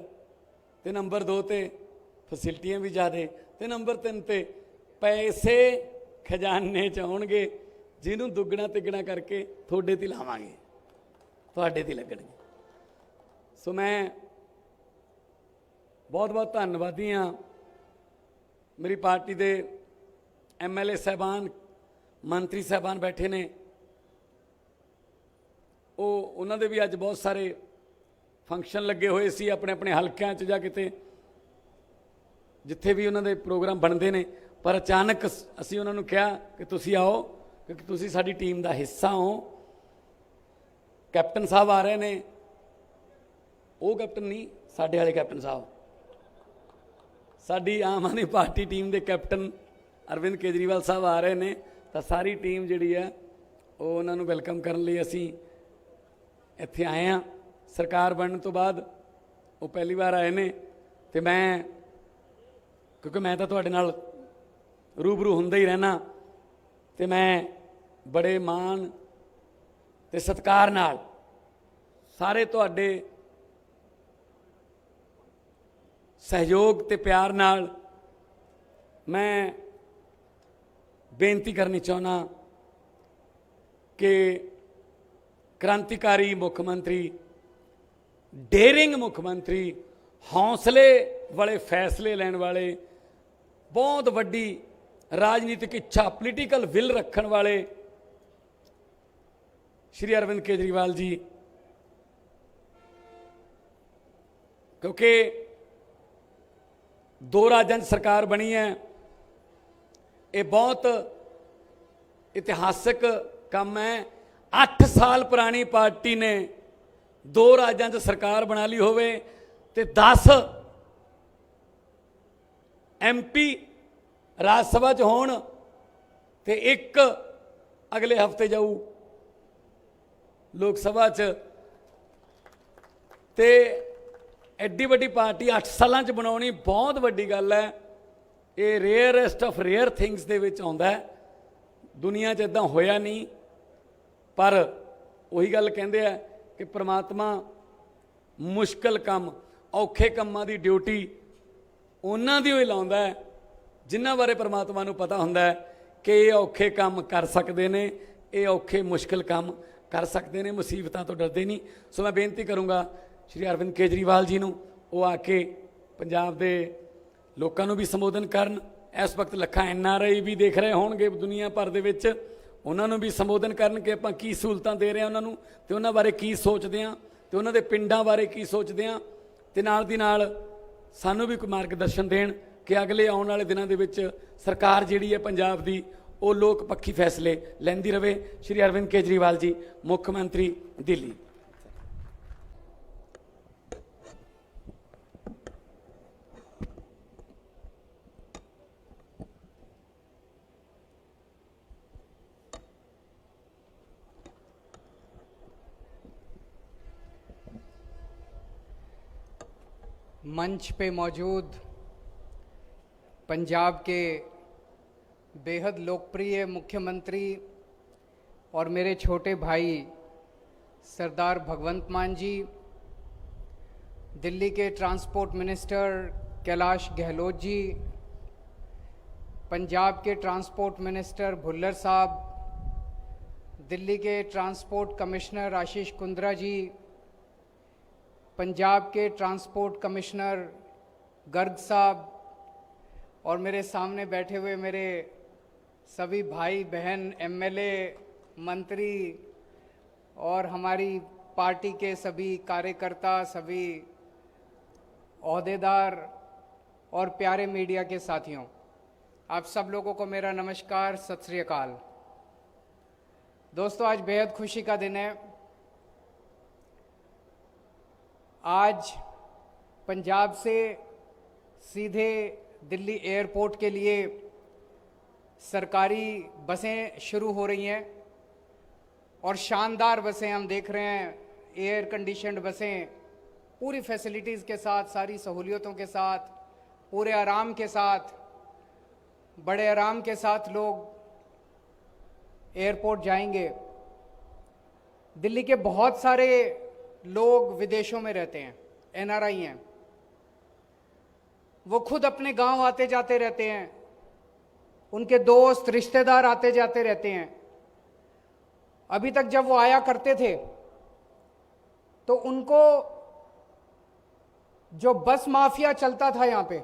ਤੇ ਨੰਬਰ 2 ਤੇ ਫੈਸਿਲਿਟੀਆਂ ਵੀ ਜ਼ਿਆਦੇ, ਤੇ ਨੰਬਰ 3 ਤੇ ਪੈਸੇ ਖਜ਼ਾਨੇ 'ਚ ਆਉਣਗੇ, ਜਿਹਨੂੰ ਦੁੱਗਣਾ ਤਿੱਗਣਾ ਕਰਕੇ ਤੁਹਾਡੇ ਤੇ ਲਾਵਾਂਗੇ, ਤੁਹਾਡੇ ਤੇ ਲੱਗਣਗੇ। ਸੋ ਮੈਂ ਬਹੁਤ ਬਹੁਤ ਧੰਨਵਾਦੀ ਹਾਂ ਮੇਰੀ ਪਾਰਟੀ ਦੇ MLA ਸਾਹਿਬਾਨ, ਮੰਤਰੀ ਸਾਹਿਬਾਨ ਬੈਠੇ ਨੇ, ਉਹਨਾਂ ਦੇ ਵੀ ਅੱਜ ਬਹੁਤ ਸਾਰੇ ਫੰਕਸ਼ਨ ਲੱਗੇ ਹੋਏ ਸੀ ਆਪਣੇ ਆਪਣੇ ਹਲਕਿਆਂ 'ਚ ਜਾਂ ਕਿਤੇ ਜਿੱਥੇ ਵੀ ਉਹਨਾਂ ਦੇ ਪ੍ਰੋਗਰਾਮ ਬਣਦੇ ਨੇ। ਪਰ ਅਚਾਨਕ ਅਸੀਂ ਉਹਨਾਂ ਨੂੰ ਕਿਹਾ ਕਿ ਤੁਸੀਂ ਆਓ, ਕਿਉਂਕਿ ਤੁਸੀਂ ਸਾਡੀ ਟੀਮ ਦਾ ਹਿੱਸਾ ਹੋ। ਕੈਪਟਨ ਸਾਹਿਬ ਆ ਰਹੇ ਨੇ, ਉਹ ਕੈਪਟਨ ਨਹੀਂ, ਸਾਡੇ ਵਾਲੇ ਕੈਪਟਨ ਸਾਹਿਬ, ਸਾਡੀ ਆਮ ਆਦਮੀ ਪਾਰਟੀ ਟੀਮ ਦੇ ਕੈਪਟਨ ਅਰਵਿੰਦ ਕੇਜਰੀਵਾਲ ਸਾਹਿਬ ਆ ਰਹੇ ਨੇ। ਤਾਂ ਸਾਰੀ ਟੀਮ ਜਿਹੜੀ ਹੈ ਉਹ ਉਹਨਾਂ ਨੂੰ ਵੈਲਕਮ ਕਰਨ ਲਈ ਅਸੀਂ ਇੱਥੇ ਆਏ ਹਾਂ। ਸਰਕਾਰ ਬਣਨ ਤੋਂ ਬਾਅਦ ਉਹ ਪਹਿਲੀ ਵਾਰ ਆਏ ਨੇ, ਤੇ ਮੈਂ, ਕਿਉਂਕਿ ਮੈਂ ਤਾਂ ਤੁਹਾਡੇ ਨਾਲ ਰੂਬਰੂ ਹੁੰਦਾ ਹੀ ਰਹਿਣਾ, ਤੇ ਮੈਂ ਬੜੇ ਮਾਣ ਤੇ ਸਤਿਕਾਰ ਨਾਲ ਸਾਰੇ ਤੁਹਾਡੇ ਸਹਿਯੋਗ ਤੇ ਪਿਆਰ ਨਾਲ ਮੈਂ ਬੇਨਤੀ ਕਰਨੀ ਚਾਹੁੰਦਾ ਕਿ ਕ੍ਰਾਂਤੀਕਾਰੀ ਮੁੱਖ ਮੰਤਰੀ, ਡੇਰਿੰਗ ਮੁੱਖ ਮੰਤਰੀ, ਹੌਸਲੇ ਵਾਲੇ ਫੈਸਲੇ ਲੈਣ ਵਾਲੇ, ਬਹੁਤ ਵੱਡੀ ਰਾਜਨੀਤਿਕ ਇੱਛਾ, ਪੋਲੀਟੀਕਲ ਵਿਲ ਰੱਖਣ ਵਾਲੇ ਸ਼੍ਰੀ ਅਰਵਿੰਦ ਕੇਜਰੀਵਾਲ ਜੀ, ਕਿਉਂਕਿ 2 ਰਾਜਾਂ 'ਚ ਸਰਕਾਰ ਬਣੀ ਹੈ, ਇਹ ਬਹੁਤ ਇਤਿਹਾਸਕ ਕੰਮ ਹੈ। 8 ਸਾਲ ਪੁਰਾਣੀ ਪਾਰਟੀ ਨੇ 2 ਰਾਜਾਂ 'ਚ ਸਰਕਾਰ ਬਣਾ ਲਈ ਹੋਵੇ, ਤੇ 10 MP ਰਾਜ ਸਭਾ 'ਚ ਹੋਣ, ਤੇ 1 ਅਗਲੇ ਹਫਤੇ ਜਾਊ ਲੋਕ ਸਭਾ 'ਚ। ਤੇ ਐਡੀ ਵੱਡੀ ਪਾਰਟੀ 8 ਸਾਲਾਂ 'ਚ ਬਣਾਉਣੀ ਬਹੁਤ ਵੱਡੀ ਗੱਲ ਹੈ। ਇਹ ਰੇਅਰੈਸਟ ਆਫ ਰੇਅਰ ਥਿੰਗਸ ਦੇ ਵਿੱਚ ਆਉਂਦਾ ਹੈ। ਦੁਨੀਆ 'ਚ ਇਦਾਂ ਹੋਇਆ ਨਹੀਂ, ਪਰ ਉਹੀ ਗੱਲ ਕਹਿੰਦੇ ਆ ਕਿ ਪ੍ਰਮਾਤਮਾ ਮੁਸ਼ਕਲ ਕੰਮ, ਔਖੇ ਕੰਮਾਂ ਦੀ ਡਿਊਟੀ ਉਹਨਾਂ ਦੀ ਹੀ ਲਾਉਂਦਾ ਹੈ ਜਿਨ੍ਹਾਂ ਬਾਰੇ ਪ੍ਰਮਾਤਮਾ ਨੂੰ ਪਤਾ ਹੁੰਦਾ ਹੈ ਕਿ ਇਹ ਔਖੇ ਕੰਮ ਕਰ ਸਕਦੇ ਨੇ, ਇਹ ਔਖੇ ਮੁਸ਼ਕਲ ਕੰਮ ਕਰ ਸਕਦੇ ਨੇ, ਮੁਸੀਬਤਾਂ ਤੋਂ ਡਰਦੇ ਨਹੀਂ। ਸੋ ਮੈਂ ਬੇਨਤੀ ਕਰੂੰਗਾ ਸ਼੍ਰੀ ਅਰਵਿੰਦ ਕੇਜਰੀਵਾਲ ਜੀ ਨੂੰ, ਉਹ ਆ ਕੇ ਪੰਜਾਬ ਦੇ ਲੋਕਾਂ ਨੂੰ ਵੀ ਸੰਬੋਧਨ ਕਰਨ। ਇਸ ਵਕਤ ਲੱਖਾਂ NRI ਵੀ ਦੇਖ ਰਹੇ ਹੋਣਗੇ ਦੁਨੀਆ ਭਰ ਦੇ ਵਿੱਚ, ਉਹਨਾਂ ਨੂੰ ਵੀ ਸੰਬੋਧਨ ਕਰਨ ਕਿ ਆਪਾਂ ਕੀ ਸਹੂਲਤਾਂ ਦੇ ਰਹੇ ਹਾਂ ਉਹਨਾਂ ਨੂੰ, ਤੇ ਉਹਨਾਂ ਬਾਰੇ ਕੀ ਸੋਚਦੇ ਹਾਂ, ਤੇ ਉਹਨਾਂ ਦੇ ਪਿੰਡਾਂ ਬਾਰੇ ਕੀ ਸੋਚਦੇ ਹਾਂ, ਤੇ ਨਾਲ ਦੀ ਨਾਲ ਸਾਨੂੰ ਵੀ ਕੋਈ ਮਾਰਗਦਰਸ਼ਨ ਦੇਣ ਕਿ ਅਗਲੇ ਆਉਣ ਵਾਲੇ ਦਿਨਾਂ ਦੇ ਵਿੱਚ ਸਰਕਾਰ ਜਿਹੜੀ ਹੈ ਪੰਜਾਬ ਦੀ, ਉਹ ਲੋਕ ਪੱਖੀ ਫੈਸਲੇ ਲੈਂਦੀ ਰਵੇ। ਸ਼੍ਰੀ ਅਰਵਿੰਦ ਕੇਜਰੀਵਾਲ ਜੀ, ਮੁੱਖ ਮੰਤਰੀ ਦਿੱਲੀ। मंच पे मौजूद पंजाब के बेहद लोकप्रिय मुख्यमंत्री और मेरे छोटे भाई सरदार भगवंत मान जी, दिल्ली के ट्रांसपोर्ट मिनिस्टर कैलाश गहलोत जी, पंजाब के ट्रांसपोर्ट मिनिस्टर भुल्लर साहब, दिल्ली के ट्रांसपोर्ट कमिश्नर आशीष कुंद्रा जी, पंजाब के ट्रांसपोर्ट कमिश्नर गर्ग साहब, और मेरे सामने बैठे हुए मेरे सभी भाई बहन MLA, मंत्री और हमारी पार्टी के सभी कार्यकर्ता, सभी ओहदेदार और प्यारे मीडिया के साथियों, आप सब लोगों को मेरा नमस्कार, सत श्री अकाल। दोस्तों, आज बेहद खुशी का दिन है। आज पंजाब से सीधे दिल्ली एयरपोर्ट के लिए सरकारी बसें शुरू हो रही हैं, और शानदार बसें हम देख रहे हैं, एयर कंडीशन्ड बसें, पूरी फैसिलिटीज़ के साथ, सारी सहूलियतों के साथ, पूरे आराम के साथ, बड़े आराम के साथ लोग एयरपोर्ट जाएंगे। दिल्ली के बहुत सारे लोग विदेशों में रहते हैं, NRI हैं, वो खुद अपने गांव आते जाते रहते हैं, उनके दोस्त रिश्तेदार आते जाते रहते हैं। अभी तक जब वो आया करते थे तो उनको जो बस माफिया चलता था यहाँ पे,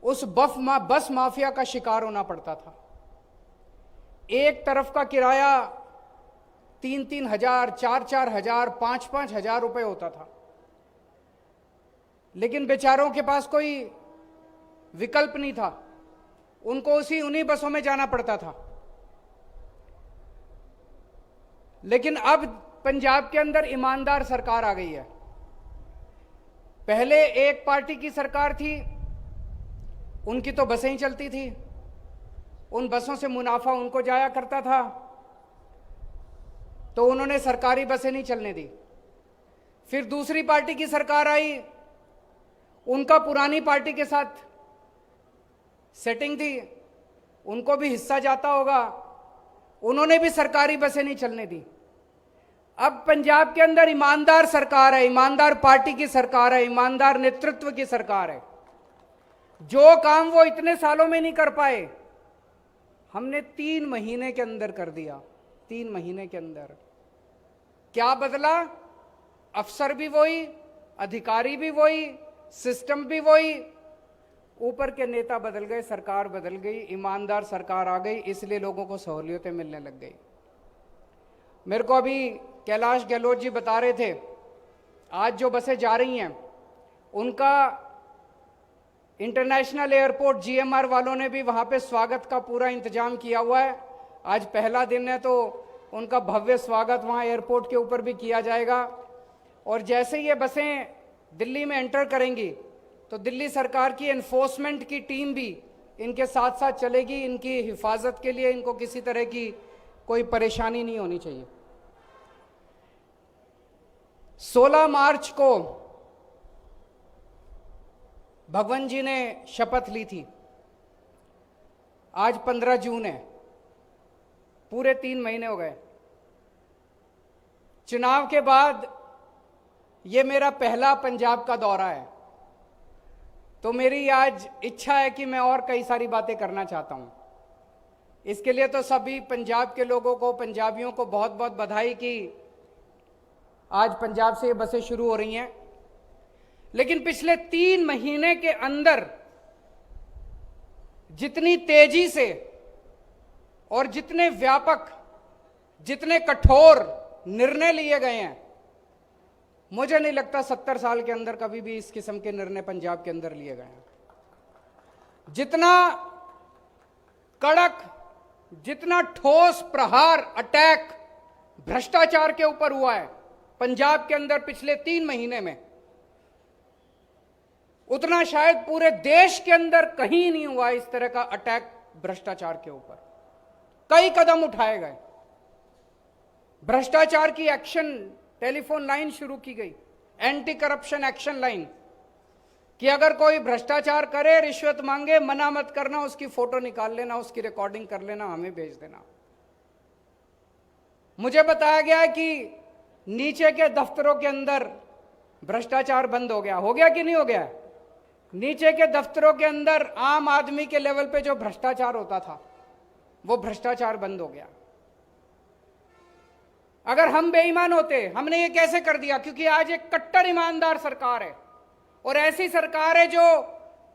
उस बस माफिया का शिकार होना पड़ता था। एक तरफ का किराया 3-3 हजार, 4-4 हजार, 5-5 हजार रुपए होता था, लेकिन बेचारों के पास कोई विकल्प नहीं था, उनको उन्हीं बसों में जाना पड़ता था। लेकिन अब पंजाब के अंदर ईमानदार सरकार आ गई है। पहले एक पार्टी की सरकार थी, उनकी तो बसें ही चलती थी, उन बसों से मुनाफा उनको जाया करता था, तो उन्होंने सरकारी बसें नहीं चलने दी। फिर दूसरी पार्टी की सरकार आई, उनका पुरानी पार्टी के साथ सेटिंग थी, उनको भी हिस्सा जाता होगा, उन्होंने भी सरकारी बसें नहीं चलने दी। अब पंजाब के अंदर ईमानदार सरकार है, ईमानदार पार्टी की सरकार है, ईमानदार नेतृत्व की सरकार है। जो काम वो इतने सालों में नहीं कर पाए, हमने 3 महीने के अंदर कर दिया। 3 महीने के अंदर क्या बदला? अफसर भी वही, अधिकारी भी वही, सिस्टम भी वही, ऊपर के नेता बदल गए, सरकार बदल गई, ईमानदार सरकार आ गई, इसलिए लोगों को सहूलियतें मिलने लग गई। मेरे को अभी कैलाश गहलोत जी बता रहे थे, आज जो बसें जा रही हैं उनका इंटरनेशनल एयरपोर्ट GMR वालों ने भी वहाँ पे स्वागत का पूरा इंतजाम किया हुआ है। आज पहला दिन है तो उनका भव्य स्वागत वहाँ एयरपोर्ट के ऊपर भी किया जाएगा। और जैसे ये बसें दिल्ली में एंटर करेंगी तो दिल्ली सरकार की एनफोर्समेंट की टीम भी इनके साथ साथ चलेगी। इनकी हिफाजत के लिए इनको किसी तरह की कोई परेशानी नहीं होनी चाहिए। 16 मार्च को भगवान जी ने शपथ ली थी। आज 15 जून है, पूरे 3 महीने हो गए। चुनाव के बाद ये मेरा पहला पंजाब का दौरा है, तो मेरी आज इच्छा है कि मैं और कई सारी बातें करना चाहता हूं। इसके लिए तो सभी पंजाब के लोगों को, पंजाबियों को बहुत बहुत बधाई कि आज पंजाब से ये बसें शुरू हो रही हैं। लेकिन पिछले 3 महीने के अंदर जितनी तेजी से और जितने व्यापक, जितने कठोर निर्णय लिए गए हैं, मुझे नहीं लगता 70 साल के अंदर कभी भी इस किस्म के निर्णय पंजाब के अंदर लिए गए हैं। जितना कड़क, जितना ठोस प्रहार, अटैक भ्रष्टाचार के ऊपर हुआ है पंजाब के अंदर पिछले 3 महीने में, उतना शायद पूरे देश के अंदर कहीं नहीं हुआ इस तरह का अटैक भ्रष्टाचार के ऊपर। कई कदम उठाए गए। भ्रष्टाचार की एक्शन टेलीफोन लाइन शुरू की गई, एंटी करप्शन एक्शन लाइन, कि अगर कोई भ्रष्टाचार करे, रिश्वत मांगे, मना मत करना, उसकी फोटो निकाल लेना, उसकी रिकॉर्डिंग कर लेना, हमें भेज देना। मुझे बताया गया कि नीचे के दफ्तरों के अंदर भ्रष्टाचार बंद हो गया। हो गया कि नहीं हो गया? नीचे के दफ्तरों के अंदर आम आदमी के लेवल पे जो भ्रष्टाचार होता था, वो भ्रष्टाचार बंद हो गया। अगर हम बेईमान होते, हमने ये कैसे कर दिया? क्योंकि आज एक कट्टर ईमानदार सरकार है, और ऐसी सरकार है जो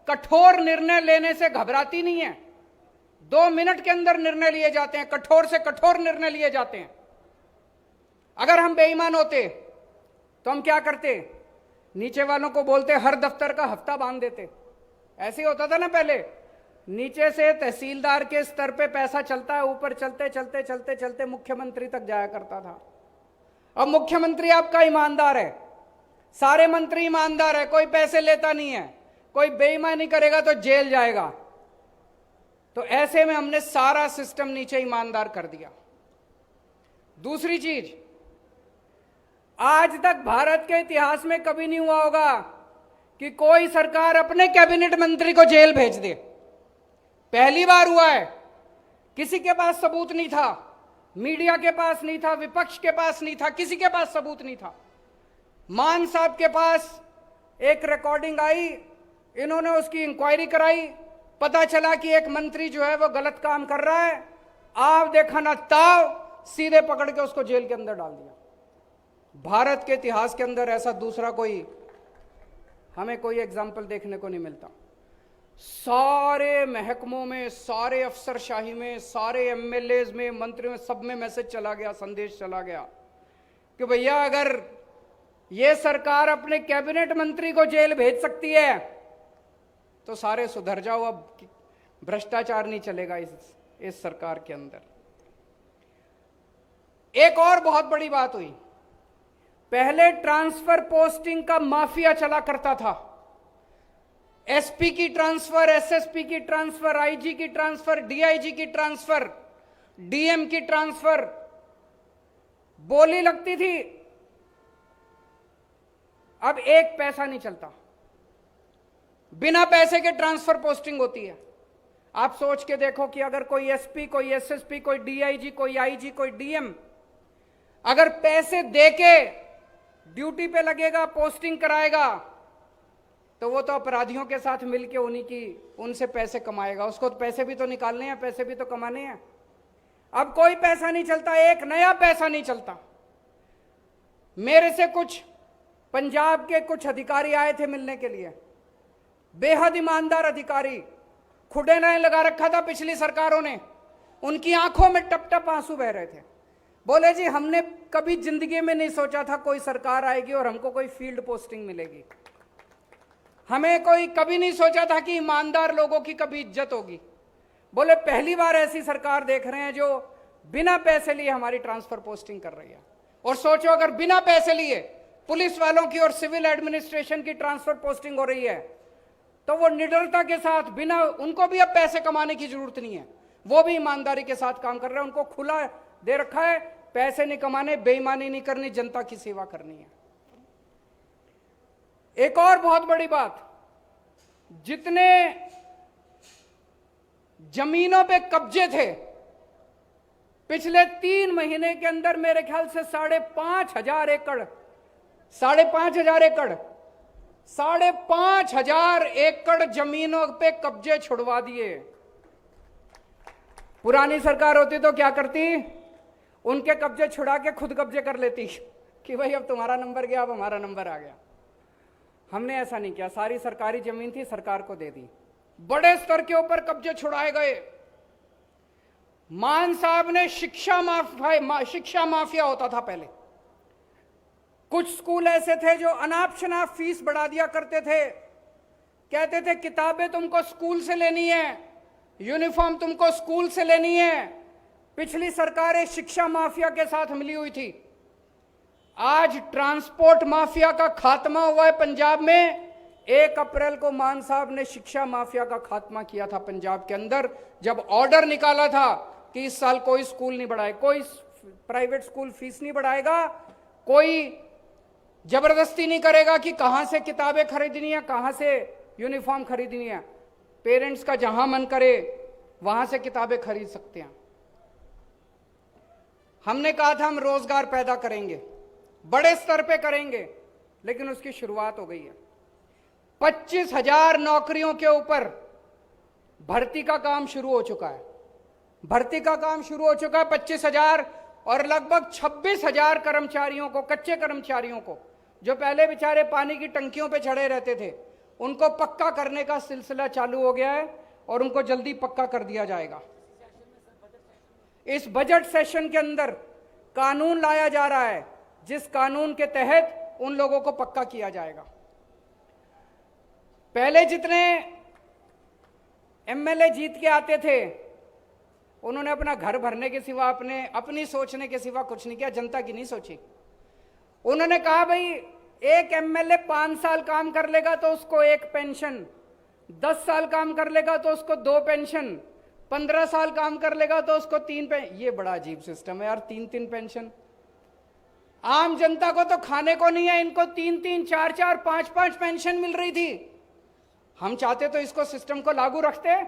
कठोर निर्णय लेने से घबराती नहीं है। 2 मिनट के अंदर निर्णय लिए जाते हैं, कठोर से कठोर निर्णय लिए जाते हैं। अगर हम बेईमान होते तो हम क्या करते? नीचे वालों को बोलते हर दफ्तर का हफ्ता बांध देते। ऐसे ही होता था ना पहले। नीचे से तहसीलदार के स्तर पे पैसा चलता है, ऊपर चलते चलते चलते चलते मुख्यमंत्री तक जाया करता था। अब मुख्यमंत्री आपका ईमानदार है, सारे मंत्री ईमानदार है, कोई पैसे लेता नहीं है, कोई बेईमानी करेगा तो जेल जाएगा। तो ऐसे में हमने सारा सिस्टम नीचे ईमानदार कर दिया। दूसरी चीज, आज तक भारत के इतिहास में कभी नहीं हुआ होगा कि कोई सरकार अपने कैबिनेट मंत्री को जेल भेज दे। पहली बार हुआ है। किसी के पास सबूत नहीं था, मीडिया के पास नहीं था, विपक्ष के पास नहीं था, किसी के पास सबूत नहीं था। मान साहब के पास एक रिकॉर्डिंग आई, इन्होंने उसकी इंक्वायरी कराई, पता चला कि एक मंत्री जो है वो गलत काम कर रहा है। आप देखा ना ताव, सीधे पकड़ के उसको जेल के अंदर डाल दिया। भारत के इतिहास के अंदर ऐसा दूसरा कोई, हमें कोई एग्जाम्पल देखने को नहीं मिलता। सारे महकमों में, सारे अफसरशाही में, सारे एमएलएज में, मंत्रियों में, सब में मैसेज चला गया, संदेश चला गया कि भैया अगर ये सरकार अपने कैबिनेट मंत्री को जेल भेज सकती है तो सारे सुधर जाओ, अब भ्रष्टाचार नहीं चलेगा इस सरकार के अंदर। एक और बहुत बड़ी बात हुई। पहले ट्रांसफर पोस्टिंग का माफिया चला करता था। एसपी की ट्रांसफर, एसएसपी की ट्रांसफर, आईजी की ट्रांसफर, डीआईजी की ट्रांसफर, डीएम की ट्रांसफर, बोली लगती थी। अब एक पैसा नहीं चलता, बिना पैसे के ट्रांसफर पोस्टिंग होती है। आप सोच के देखो कि अगर कोई एसपी, कोई एसएसपी, कोई डीआईजी, कोई आईजी, कोई डीएम अगर पैसे देके ड्यूटी पे लगेगा, पोस्टिंग कराएगा, तो वो तो अपराधियों के साथ मिलके उनसे पैसे कमाएगा। उसको तो पैसे भी तो निकालने हैं, पैसे भी तो कमाने हैं। अब कोई पैसा नहीं चलता, एक नया पैसा नहीं चलता। मेरे से कुछ पंजाब के कुछ अधिकारी आए थे मिलने के लिए, बेहद ईमानदार अधिकारी, खुडे ने लगा रखा था पिछली सरकारों ने, उनकी आंखों में टप टप आंसू बह रहे थे। बोले जी हमने कभी जिंदगी में नहीं सोचा था कोई सरकार आएगी और हमको कोई फील्ड पोस्टिंग मिलेगी। हमें कोई कभी नहीं सोचा था कि ईमानदार लोगों की कभी इज्जत होगी। बोले पहली बार ऐसी सरकार देख रहे हैं जो बिना पैसे लिए हमारी ट्रांसफर पोस्टिंग कर रही है। और सोचो अगर बिना पैसे लिए पुलिस वालों की और सिविल एडमिनिस्ट्रेशन की ट्रांसफर पोस्टिंग हो रही है तो वो निडरता के साथ, बिना, उनको भी अब पैसे कमाने की जरूरत नहीं है, वो भी ईमानदारी के साथ काम कर रहे हैं। उनको खुला दे रखा है, पैसे नहीं कमाने, बेईमानी नहीं करनी, जनता की सेवा करनी है। एक और बहुत बड़ी बात, जितने जमीनों पे कब्जे थे, पिछले 3 महीने के अंदर मेरे ख्याल से 5,500 एकड़ 5,500 एकड़ जमीनों पे कब्जे छुड़वा दिए। पुरानी सरकार होती तो क्या करती? उनके कब्जे छुड़ा के खुद कब्जे कर लेती कि भाई अब तुम्हारा नंबर गया, अब हमारा नंबर आ गया। हमने ऐसा नहीं किया, सारी सरकारी जमीन थी, सरकार को दे दी। बड़े स्तर के ऊपर कब्जे छुड़ाए गए। मान साहब ने शिक्षा माफिया होता था पहले। कुछ स्कूल ऐसे थे जो अनाप शनाप फीस बढ़ा दिया करते थे, कहते थे किताबें तुमको स्कूल से लेनी है, यूनिफॉर्म तुमको स्कूल से लेनी है। पिछली सरकारें शिक्षा माफिया के साथ मिली हुई थी। आज ट्रांसपोर्ट माफिया का खात्मा हुआ है पंजाब में। 1 अप्रैल को मान साहब ने शिक्षा माफिया का खात्मा किया था पंजाब के अंदर, जब ऑर्डर निकाला था कि इस साल कोई स्कूल नहीं बढ़ाए, कोई प्राइवेट स्कूल फीस नहीं बढ़ाएगा, कोई जबरदस्ती नहीं करेगा कि कहां से किताबें खरीदनी है, कहां से यूनिफॉर्म खरीदनी है। पेरेंट्स का जहां मन करे वहां से किताबें खरीद सकते हैं। हमने कहा था हम रोजगार पैदा करेंगे, बड़े स्तर पे करेंगे, लेकिन उसकी शुरुआत हो गई है। 25,000 नौकरियों के ऊपर भर्ती का काम शुरू हो चुका है। 25,000 और लगभग 26,000 कर्मचारियों को, कच्चे कर्मचारियों को, जो पहले बेचारे पानी की टंकियों पे चढ़े रहते थे, उनको पक्का करने का सिलसिला चालू हो गया है और उनको जल्दी पक्का कर दिया जाएगा। इस बजट सेशन के अंदर कानून लाया जा रहा है, जिस कानून के तहत उन लोगों को पक्का किया जाएगा। पहले जितने एमएलए जीत के आते थे, उन्होंने अपना घर भरने के सिवा, अपनी सोचने के सिवा कुछ नहीं किया, जनता की नहीं सोची। उन्होंने कहा भाई एक एमएलए 5 साल काम कर लेगा तो उसको 1 पेंशन, 10 साल काम कर लेगा तो उसको 2 पेंशन, 15 साल काम कर लेगा तो उसको 3 पेंशन। ये बड़ा अजीब सिस्टम है यार, 3 पेंशन। आम जनता को तो खाने को नहीं है, इनको 3 4 5 पेंशन मिल रही थी। हम चाहते तो इसको सिस्टम को लागू रखते,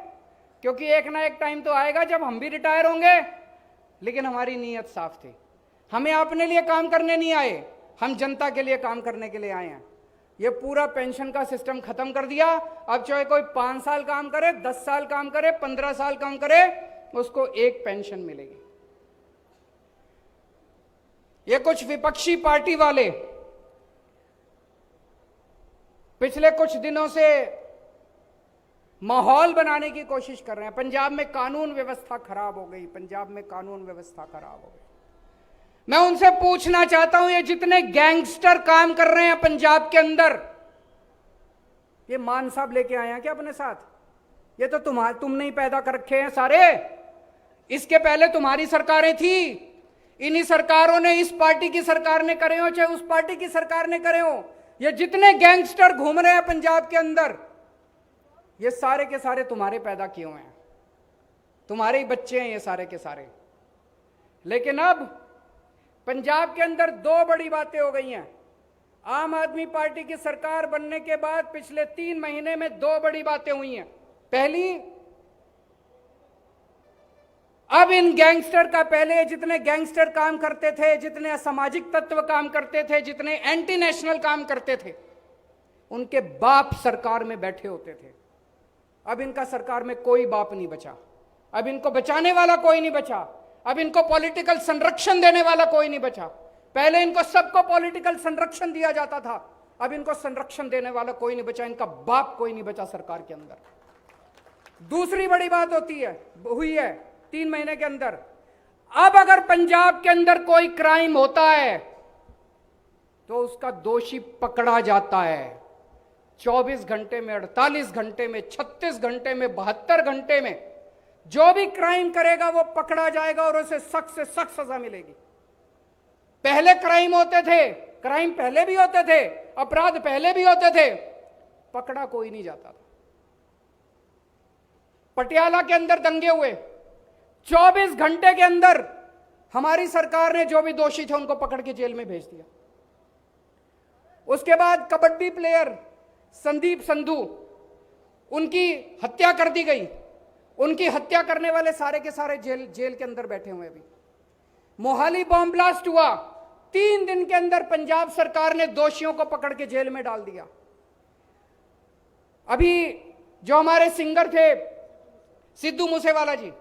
क्योंकि एक ना एक टाइम तो आएगा जब हम भी रिटायर होंगे। लेकिन हमारी नीयत साफ थी, हमें अपने लिए काम करने नहीं आए, हम जनता के लिए काम करने के लिए आए हैं। ये पूरा पेंशन का सिस्टम खत्म कर दिया। अब चाहे कोई 5 साल काम करे, 10 साल काम करे, 15 साल काम करे, उसको 1 पेंशन मिलेगी। ये कुछ विपक्षी पार्टी वाले पिछले कुछ दिनों से माहौल बनाने की कोशिश कर रहे हैं। पंजाब में कानून व्यवस्था खराब हो गई, पंजाब में कानून व्यवस्था खराब हो गई। मैं उनसे पूछना चाहता हूं, ये जितने गैंगस्टर काम कर रहे हैं पंजाब के अंदर, ये मान साहब लेके आए हैं क्या अपने साथ? ये तो तुमने ही पैदा कर रखे हैं सारे। इसके पहले तुम्हारी सरकारें थी, इन्हीं सरकारों ने, इस पार्टी की सरकार ने करे हो चाहे उस पार्टी की सरकार ने करे हो, ये जितने गैंगस्टर घूम रहे हैं पंजाब के अंदर, ये सारे के सारे तुम्हारे पैदा किए हुए हैं, तुम्हारे ही बच्चे हैं ये सारे के सारे। लेकिन अब पंजाब के अंदर 2 बड़ी बातें हो गई हैं। आम आदमी पार्टी की सरकार बनने के बाद पिछले 3 महीने में 2 बड़ी बातें हुई हैं। पहली, अब इन गैंगस्टर का, पहले जितने गैंगस्टर काम करते थे, जितने असामाजिक तत्व काम करते थे, जितने एंटी नेशनल काम करते थे, उनके बाप सरकार में बैठे होते थे। अब इनका सरकार में कोई बाप नहीं बचा, अब इनको बचाने वाला कोई नहीं बचा, अब इनको पॉलिटिकल संरक्षण देने वाला कोई नहीं बचा। पहले इनको सबको पॉलिटिकल संरक्षण दिया जाता था, अब इनको संरक्षण देने वाला कोई नहीं बचा, इनका बाप कोई नहीं बचा सरकार के अंदर। दूसरी बड़ी बात हुई है 3 महीने के अंदर, अब अगर पंजाब के अंदर कोई क्राइम होता है तो उसका दोषी पकड़ा जाता है। 24 घंटे में, 48 घंटे में, 36 घंटे में, 72 घंटे में जो भी क्राइम करेगा वो पकड़ा जाएगा और उसे सख्त से सख्त सजा मिलेगी। पहले क्राइम होते थे, क्राइम पहले भी होते थे, अपराध पहले भी होते थे, पकड़ा कोई नहीं जाता था। पटियाला के अंदर दंगे हुए, 24 घंटे के अंदर हमारी सरकार ने जो भी दोषी थे उनको पकड़ के जेल में भेज दिया। उसके बाद कबड्डी प्लेयर संदीप संधू, उनकी हत्या कर दी गई। उनकी हत्या करने वाले सारे के सारे जेल के अंदर बैठे हुए अभी। मोहाली बॉम्ब ब्लास्ट हुआ, 3 दिन के अंदर पंजाब सरकार ने दोषियों को पकड़ के जेल में डाल दिया। अभी जो हमारे सिंगर थे सिद्धू मूसेवाला जी,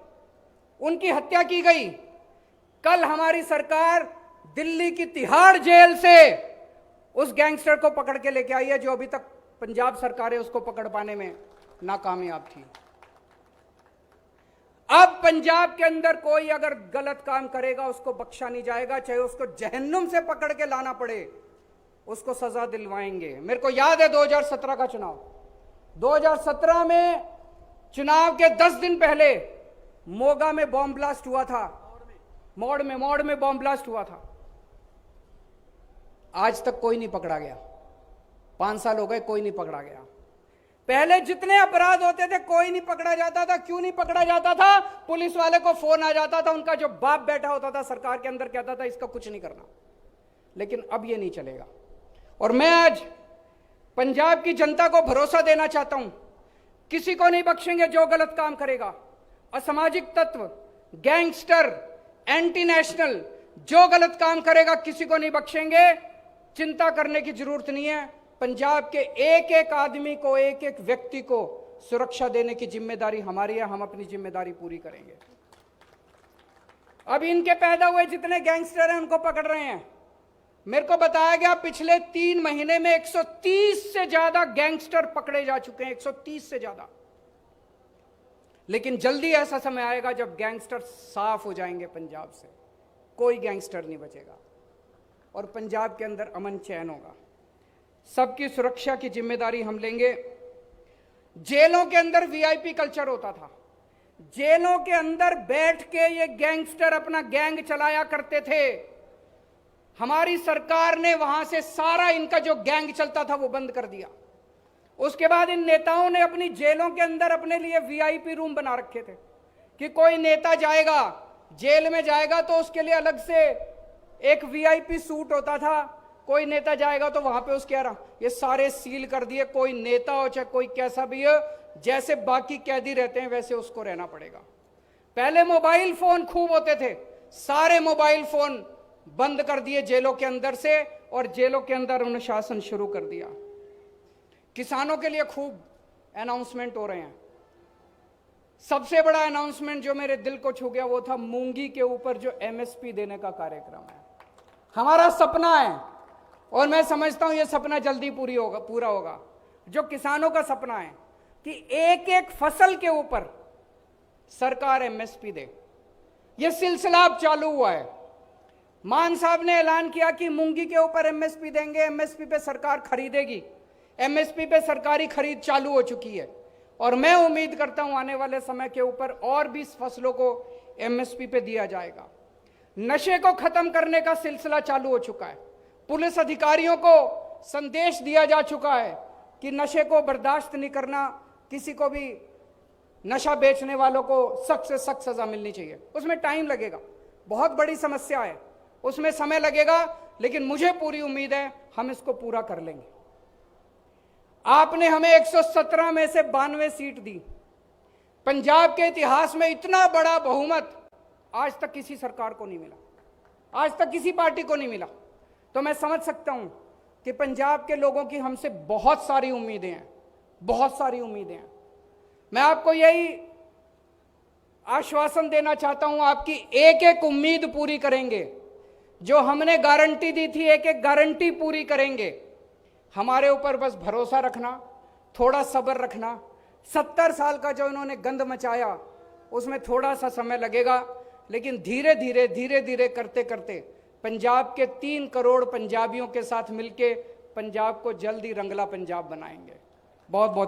उनकी हत्या की गई। कल हमारी सरकार दिल्ली की तिहाड़ जेल से उस गैंगस्टर को पकड़ के लेके आई है जो अभी तक पंजाब सरकार है उसको पकड़ पाने में नाकामयाब थी। अब पंजाब के अंदर कोई अगर गलत काम करेगा उसको बख्शा नहीं जाएगा, चाहे उसको जहन्नुम से पकड़ के लाना पड़े, उसको सजा दिलवाएंगे। मेरे को याद है 2017 का चुनाव। 2017 में चुनाव के 10 दिन पहले मोगा में बॉम्ब ब्लास्ट हुआ था, मौड़ में बॉम्ब ब्लास्ट हुआ था। आज तक कोई नहीं पकड़ा गया। 5 साल हो गए, कोई नहीं पकड़ा गया। पहले जितने अपराध होते थे कोई नहीं पकड़ा जाता था। क्यों नहीं पकड़ा जाता था? पुलिस वाले को फोन आ जाता था, उनका जो बाप बैठा होता था सरकार के अंदर कहता था इसका कुछ नहीं करना। लेकिन अब ये नहीं चलेगा। और मैं आज पंजाब की जनता को भरोसा देना चाहता हूं, किसी को नहीं बख्शेंगे जो गलत काम करेगा। असामाजिक तत्व, गैंगस्टर, एंटी नेशनल जो गलत काम करेगा किसी को नहीं बख्शेंगे। चिंता करने की जरूरत नहीं है। पंजाब के एक एक आदमी को, एक एक व्यक्ति को सुरक्षा देने की जिम्मेदारी हमारी है। हम अपनी जिम्मेदारी पूरी करेंगे। अब इनके पैदा हुए जितने गैंगस्टर हैं उनको पकड़ रहे हैं। मेरे को बताया गया पिछले 3 महीने में 130 से ज्यादा गैंगस्टर पकड़े जा चुके हैं, 130 से ज्यादा। लेकिन जल्दी ऐसा समय आएगा जब गैंगस्टर साफ हो जाएंगे पंजाब से, कोई गैंगस्टर नहीं बचेगा और पंजाब के अंदर अमन चैन होगा। सबकी सुरक्षा की जिम्मेदारी हम लेंगे। जेलों के अंदर वीआईपी कल्चर होता था। जेलों के अंदर बैठ के ये गैंगस्टर अपना गैंग चलाया करते थे। हमारी सरकार ने वहां से सारा इनका जो गैंग चलता था वो बंद कर दिया। उसके बाद इन नेताओं ने अपनी जेलों के अंदर अपने लिए वीआईपी रूम बना रखे थे कि कोई नेता जाएगा, जेल में जाएगा तो उसके लिए अलग से एक वीआईपी सूट होता था। कोई नेता जाएगा तो वहां पे उसके ये सारे सील कर दिए। कोई नेता हो चाहे कोई कैसा भी हो, जैसे बाकी कैदी रहते हैं वैसे उसको रहना पड़ेगा। पहले मोबाइल फोन खूब होते थे, सारे मोबाइल फोन बंद कर दिए जेलों के अंदर से और जेलों के अंदर अनुशासन शुरू कर दिया। किसानों के लिए खूब अनाउंसमेंट हो रहे हैं। सबसे बड़ा अनाउंसमेंट जो मेरे दिल को छू गया वो था मूंगी के ऊपर जो एमएसपी देने का कार्यक्रम है। हमारा सपना है और मैं समझता हूं यह सपना जल्दी पूरा होगा। जो किसानों का सपना है कि एक एक फसल के ऊपर सरकार एमएसपी दे, यह सिलसिला अब चालू हुआ है। मान साहब ने ऐलान किया कि मूंगी के ऊपर एमएसपी देंगे, एमएसपी पे सरकार खरीदेगी। एमएसपी पे सरकारी खरीद चालू हो चुकी है और मैं उम्मीद करता हूं आने वाले समय के ऊपर और भी फसलों को एमएसपी पे दिया जाएगा। नशे को खत्म करने का सिलसिला चालू हो चुका है। पुलिस अधिकारियों को संदेश दिया जा चुका है कि नशे को बर्दाश्त नहीं करना, किसी को भी नशा बेचने वालों को सख्त से सख्त सजा मिलनी चाहिए। उसमें टाइम लगेगा, बहुत बड़ी समस्या है, उसमें समय लगेगा, लेकिन मुझे पूरी उम्मीद है हम इसको पूरा कर लेंगे। आपने हमें 117 में से 92 सीट दी। पंजाब के इतिहास में इतना बड़ा बहुमत आज तक किसी सरकार को नहीं मिला, आज तक किसी पार्टी को नहीं मिला। तो मैं समझ सकता हूं कि पंजाब के लोगों की हमसे बहुत सारी उम्मीदें हैं, बहुत सारी उम्मीदें हैं। मैं आपको यही आश्वासन देना चाहता हूं, आपकी एक एक उम्मीद पूरी करेंगे। जो हमने गारंटी दी थी एक एक गारंटी पूरी करेंगे। हमारे ऊपर बस भरोसा रखना, थोड़ा सब्र रखना। 70 साल का जो इन्होंने गंद मचाया उसमें थोड़ा सा समय लगेगा, लेकिन धीरे धीरे करते करते पंजाब के 3 करोड़ पंजाबियों के साथ मिलके पंजाब को जल्दी रंगला पंजाब बनाएंगे। बहुत बहुत